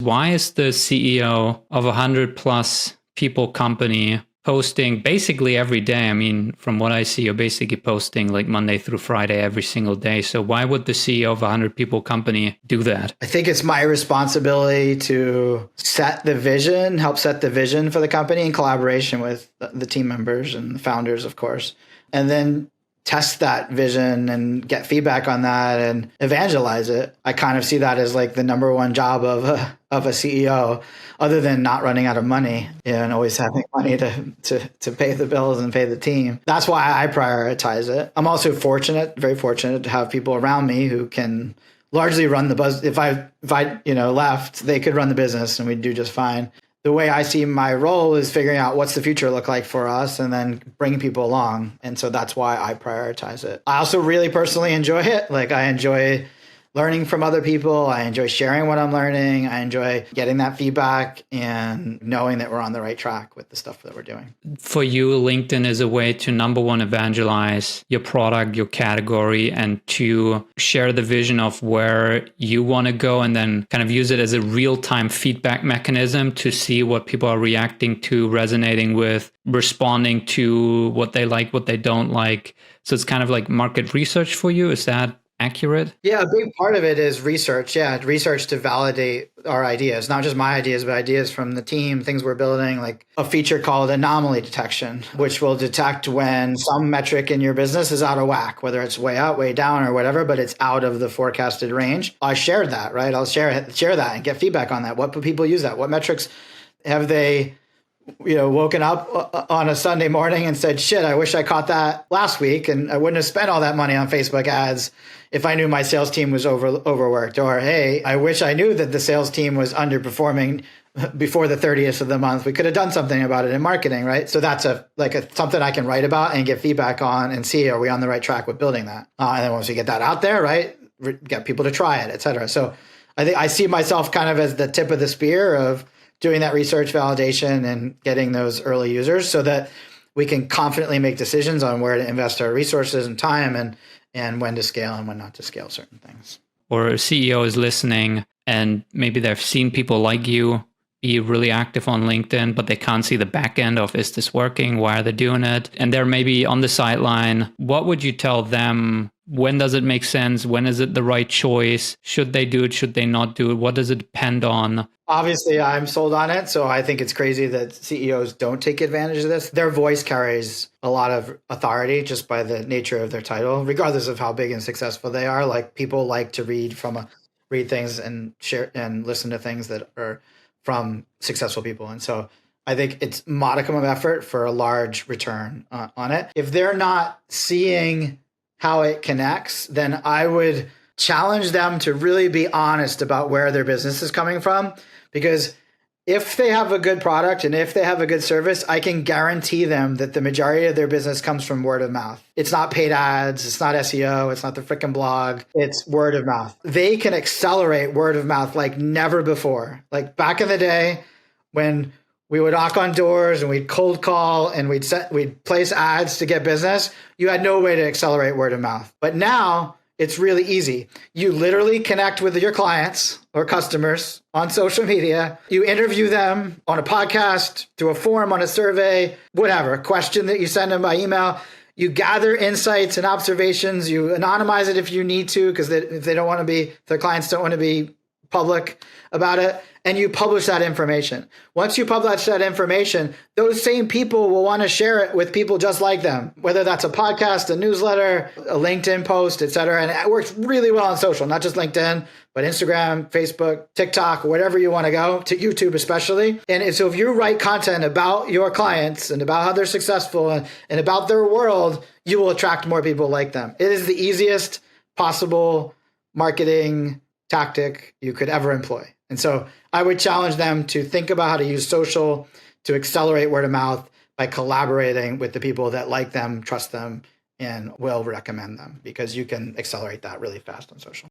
Why is the CEO of a 100 plus people company posting basically every day? I mean, from what I see, you're basically posting like Monday through Friday every single day. So why would the CEO of a 100 people company do that? I think it's my responsibility to set the vision, help set the vision for the company in collaboration with the team members and the founders, of course, and then test that vision and get feedback on that and evangelize it. I kind of see that as like the number one job of a CEO, other than not running out of money and always having money to pay the bills and pay the team. That's why I prioritize it. I'm also very fortunate to have people around me who can largely run the buzz. If I left, they could run the business and we'd do just fine. The way I see my role is figuring out what's the future look like for us and then bringing people along. And so that's why I prioritize it. I also really personally enjoy it. Like I enjoy learning from other people. I enjoy sharing what I'm learning. I enjoy getting that feedback and knowing that we're on the right track with the stuff that we're doing. For you, LinkedIn is a way to, number one, evangelize your product, your category, and to share the vision of where you want to go, and then kind of use it as a real-time feedback mechanism to see what people are reacting to, resonating with, responding to what they like, what they don't like. So it's kind of like market research for you. Is that accurate? Yeah, a big part of it is research. Yeah, research to validate our ideas, not just my ideas, but ideas from the team, things we're building, like a feature called anomaly detection, which will detect when some metric in your business is out of whack, whether it's way up, way down, or whatever, but it's out of the forecasted range. I shared that, right? I'll share that and get feedback on that. What do people use that? What metrics have they woken up on a Sunday morning and said, shit, I wish I caught that last week and I wouldn't have spent all that money on Facebook ads if I knew my sales team was overworked. Or, hey, I wish I knew that the sales team was underperforming before the 30th of the month. We could have done something about it in marketing, right? So that's something I can write about and get feedback on and see, are we on the right track with building that? And then once we get that out there, right, get people to try it, et cetera. So I think I see myself kind of as the tip of the spear of doing that research validation and getting those early users so that we can confidently make decisions on where to invest our resources and time and when to scale and when not to scale certain things. Or a CEO is listening and maybe they've seen people like you be really active on LinkedIn, but they can't see the back end of, is this working? Why are they doing it? And they're maybe on the sideline. What would you tell them? When does it make sense? When is it the right choice? Should they do it? Should they not do it? What does it depend on? Obviously, I'm sold on it. So I think it's crazy that CEOs don't take advantage of this. Their voice carries a lot of authority just by the nature of their title, regardless of how big and successful they are. Like people like to read things and share and listen to things that are from successful people. And so I think it's modicum of effort for a large return on it. If they're not seeing how it connects, then I would challenge them to really be honest about where their business is coming from. Because if they have a good product and if they have a good service, I can guarantee them that the majority of their business comes from word of mouth. It's not paid ads. It's not SEO. It's not the freaking blog. It's word of mouth. They can accelerate word of mouth like never before. Like back in the day when we would knock on doors and we'd cold call and we'd place ads to get business, you had no way to accelerate word of mouth. But now it's really easy. You literally connect with your clients or customers on social media. You interview them on a podcast, through a form, on a survey, whatever, a question that you send them by email. You gather insights and observations. You anonymize it if you need to, because if their clients don't want to be public about it, and you publish that information. Once you publish that information, those same people will want to share it with people just like them, whether that's a podcast, a newsletter, a LinkedIn post, et cetera. And it works really well on social, not just LinkedIn, but Instagram, Facebook, TikTok, wherever you want to go, to YouTube especially. And so if you write content about your clients and about how they're successful and about their world, you will attract more people like them. It is the easiest possible marketing tactic you could ever employ. And so I would challenge them to think about how to use social to accelerate word of mouth by collaborating with the people that like them, trust them, and will recommend them, because you can accelerate that really fast on social.